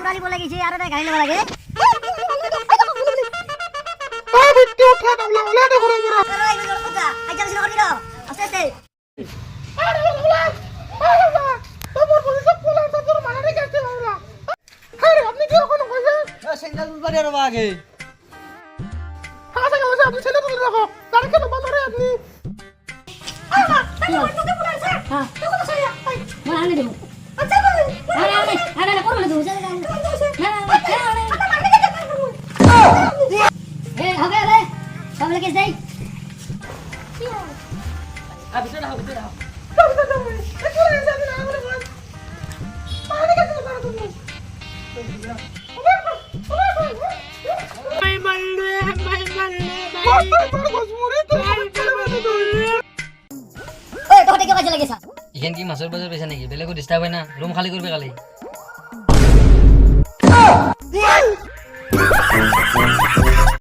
উড়ালি বলে গেছে আর এটা গাড়ি লাগা লাগে আ বিট্টু উঠা দাও ওলা দে ঘরে ঘরে আরে এই জোর কথা আইজা ছিল করবি না আস্তে আস্তে আরে ওলা আরে তোর বলি সব কোলা তোর মারারে গেছে ওলা আরে আপনি কি ওখানে কইছে সিগন্যাল বাড়ি আর আগে হ্যাঁ সে গেছে আপনি ছেলে তুলে রাখো তার কেন বন্ধ রে আপনি আরে তোকে বলেছে হ্যাঁ তুই কথা শুনিয়া মই আনে দেব আচ্ছা বলে আরে করব না তুমি চলে যা এ হবে রে সামনে কেস দেই ভিতরে দাও ভিতরে দাও ওই তোতে কি বাজে লাগেছা ইখান কি মাছের বাজার পেছে নাকি বেলেগো ডিস্টার্ব হয় না রুম খালি করবে খালি